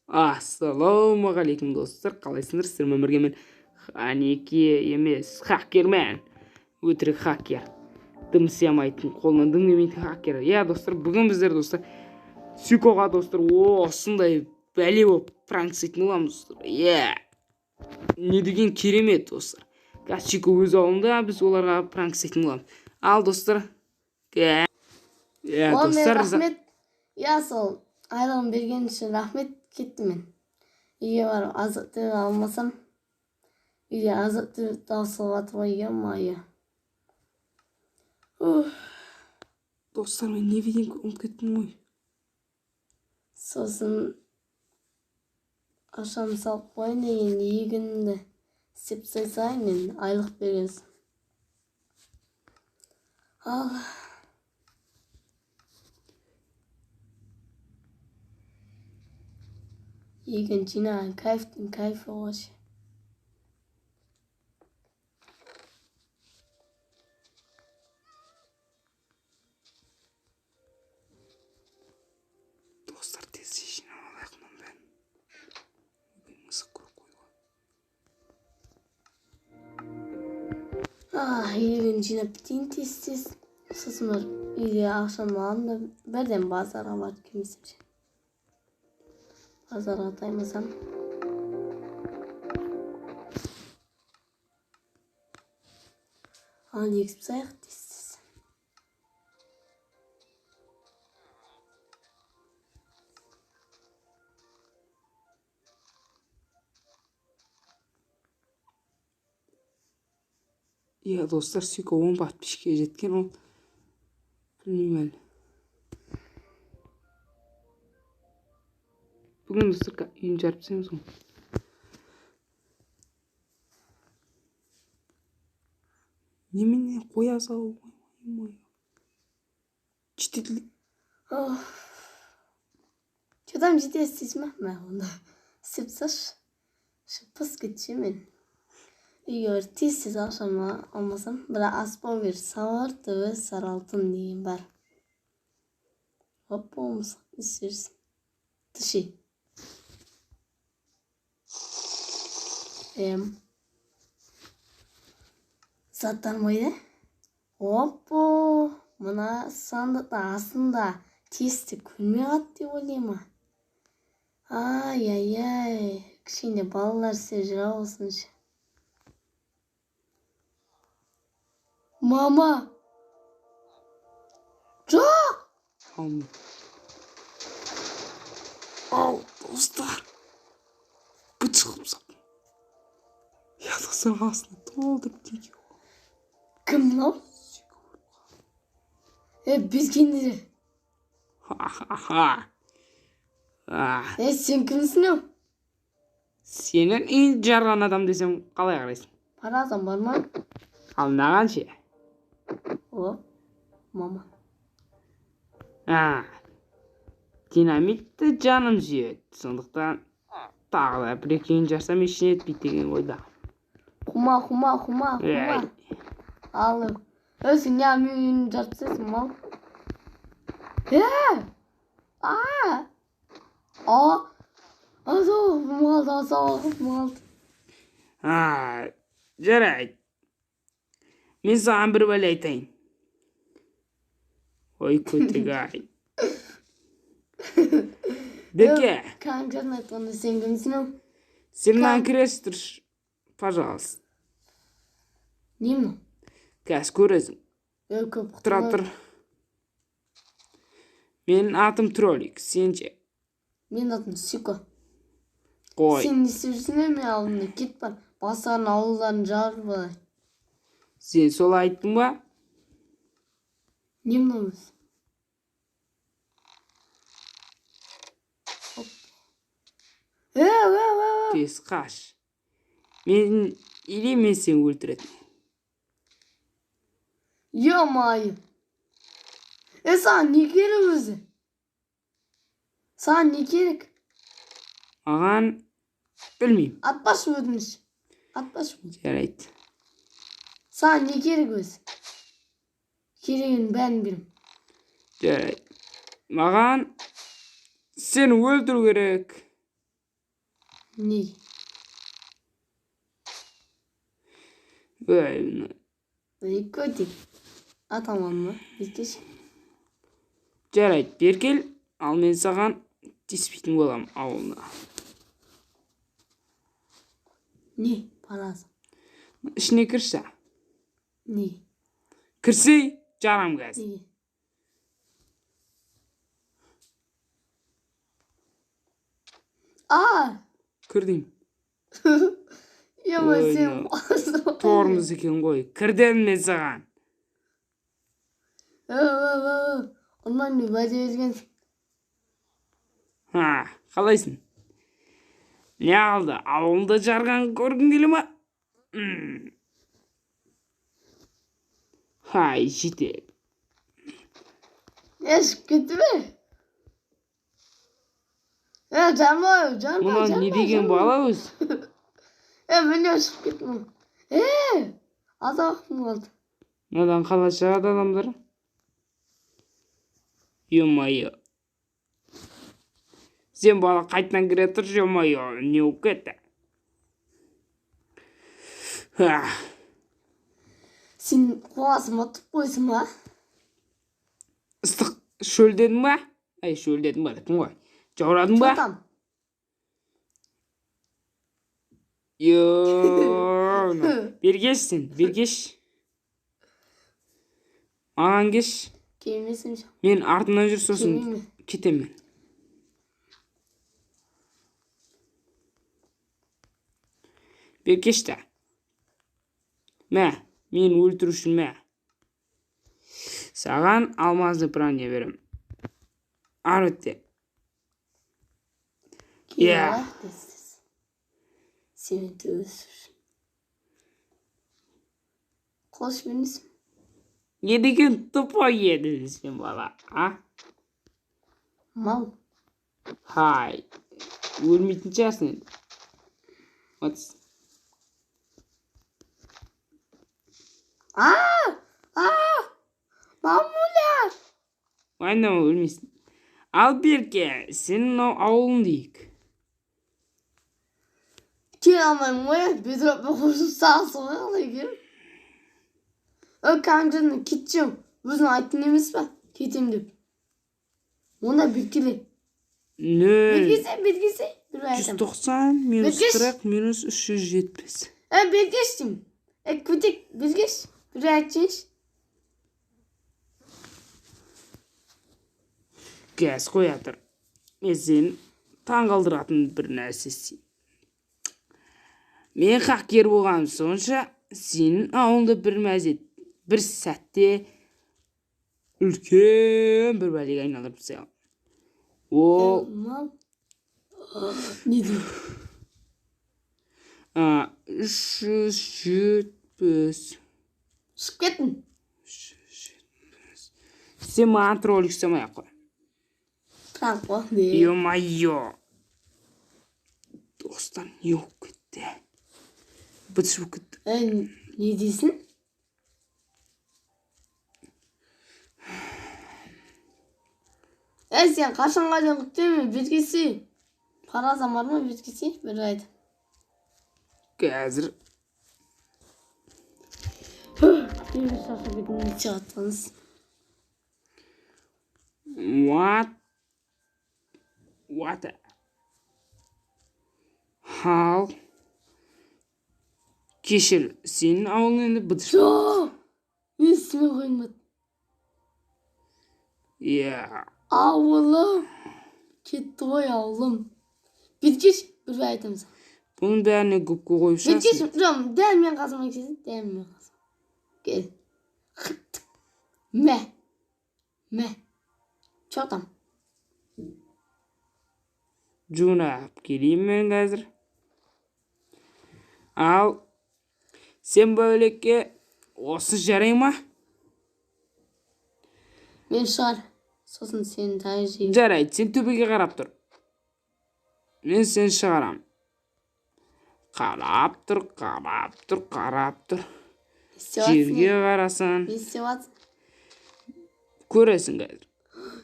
Ассалаумағалейкум достар, қалайсыңдар? Сіздермен бірге мен Ханеке емес, хакермен. Өтірік хакер. Дым сиямайтын, қолынан дым демейтін хакер. Иә достар, бүгін біздер достар Сикоға достар осындай бәле болып пранк істейтін боламыз достар. Иә. Не деген керемет достар. Қазір Сико өз ауылында, біз оларға пранк істейтін боламыз. Ал достар. Иә достар. Рахмет. Я сол айлығын берген үшін рахмет. Кеттім мен. Үйге барып азық-түлік алмасам, үйде азық-түлік таусылып жатыр ғой, е-мое. Достар, мен не деген ұмытып кеттім ғой. Сосын ақшаны салып қойын деген егінді істеп тастайын, мен айлық бересің. Ал егін жинаған кайфтың кайфы ғой. Достар, тез жинап алайық мұның бәрін. Мысық көріп қойған. Егін жинап бітейін тез. Сосын бір үйде ақшамды аламын да бірден базарға барып келмесем. Базарға таймасам. Ал егіп тастайық тез. Иә достар, Сико 10 подписчикке жеткен, ол білмеймін әлі. Бүгін достар үйін жарып тастаймыз ғой. Немене қоя салу? Жетеді. Çoğdan ciddi isteyeceğim ben onda. Sıpsız. Şıpız gideceğim ben. Uyuyor tez akşama olmasam. Bırak asbol bir savardı ve saraltın diyeyim var. Hop olmasın istersin. Dışı. Zaten böyle. Hoppo. Buna sandıkta aslında testi külmeye at diye olayım. Ay. Kışında ballar secra olsun. Mama. Çok. Al dostlar. Bıçağım sapın. Ya dostlar aslında doldurup diyor. Kim lan? Biz kendisi. Sen kimsin o? Senin en jarған адам desem қалай қарайсың? Parazan var mı? Ал маған ше? O. Mama. Динамитті жаным сүйеді. Сондықтан тағы да бір екеуін жасам ештеңе етпейді деген ойда. Huma. Alır. Ölsün ya mühün cartsız mal. Azal mal. Жарайды. Мен саған бір бәле айтайын. Ой, көтек-ай. Деке. Kanka ne tanı sen kimsin o? Сен мынаны кіресіз тұршы, пожалуйста. Нем? Қазір көресің. Тұра тұр. Менің атым Тролик, сен ше? Менің атым Сико. Қой. Сен не істерсің ме алдында? Кет бар. Басарын ауылдарын жарып алай. Сен солай айттың ба? Нем намыз? Тез қаш. Мен сені өлтіретін. Yo-mayo. Sana ne gerek özü? Sana ne gerek? Маған білмеймін. Atbaş mı ödünüş? Жарайды. Sana ne gerek özü? Gereğin ben birim. Жарайды. Маған сені өлтіру керек. Неге? Екі деп. Атаман ба? Бекеш. Жарайды, бер кел, ал мен саған тиіспейтін болам ауылына. Не? Барасың. Ішіне кірші. Не? Кірсей, жарам қазір. Неге? Кір деймін. Ема Ой, сен мынау басып. Торымыз екен ғой. Кір дедім мен саған. Онdan не бәде өзгенсің? Қалайсың? Не қалды? Ауылда жарған көргің келе ма? Жетеді. Ешіп кетті ме? Жарма. Мұнан не деген бала өз? Мен өшіп кеттім. Азақым қалды. Надан қалай шығады адамдар? Ё-моё. Сен бала қайтынан кіре тұр, ё-моё, не болып кетті? Сен қуасың ба, тұп қойсың ба? Ыстық шөлдедің ба? Шөлдедің ба деппін ғой. Жаурадың ба? Чотам. Бергеш сен, бергеш. Маған кеш. Келмесім шам. Мен артынан жүр, сосын Келмейме. кетемін. Бергеш та. Мә, мен өлтірушін мә. Саған алмазды прания берем. Ар өтте. Келмейме. Сені төсіршін. Қош менесің. Не деген тупой едің сен бала, Мал. Өлмейтін шығарсың енді. Отыз. Мамуля! Ойнама, өлмейсің. Ал Берке, сенің ауылың дейік. Kel almayın mı? Bir durup bir koşup sağa sola alayım. Kankacığım gideceğim. Өзің айттың емес па? Кетем деп. Онда белгіле. Белгілесе. 190 минус 40 минус 370. Белгеш деймін. Көтек белгеш. Bir айтсаңшы. Газ қоя тұр. Мен сені таңғалдыратын бір нәрсе істеймін. Мен хакер болғаным сонша, сенің ауылында бір сәтте үлкен бір бәлеге айналдырып тастаймын. Ол не деймін? 370. Шығып кеттің. Сен маған троллик жасамай-ақ қой. Пранк қой. Ё-моё. Достар, не болып кетті? Бытыш болып кетті. Не дейсің? Сен қашанға дейін күтемін, бергесі. Паразам бар ма, бергесі? Bir айда. Қазір. Bir şaşı bitini çağıttınız. What? Hal. Кешір, сенің ауылың енді бытыш. Мен ісіме қоймады. Ауылым. Кетті ғой ауылым. Бергеш, бір айтамыз. Бұның бәріне көпке қойып шашын. Бергеш, дәл мен қазыма кесін, дәл мен қазыма. Gel. Me. Çoğdan. Жунап келейін мен қазір. Ал, сен бөлекке осы жарай ма? Мен шығар. Сосын сен тайжи. Жарайды, сен төбеге қарап тұр. Мен сен шығарам. Қарап тұр. Жерге қарасын. Не істеватсың? Көресің қазір.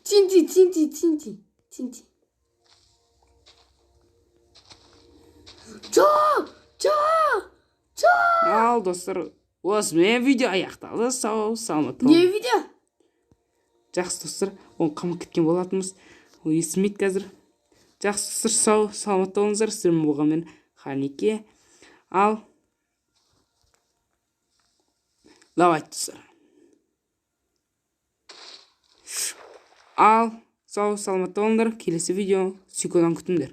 Тинти. ал достар, осымен видео аяқталды. Сау саламат Не болыңыз. видео? Жақсы достар, оны қамап кеткен болатынбыз. Ол естімейді қазір. Жақсы достар, сау саламат болыңыздар. Сіздермен болған мен Ханике. Ал давай достар. Ал сау саламат болыңдар. Келесі видео сүйкодан күтіңдер.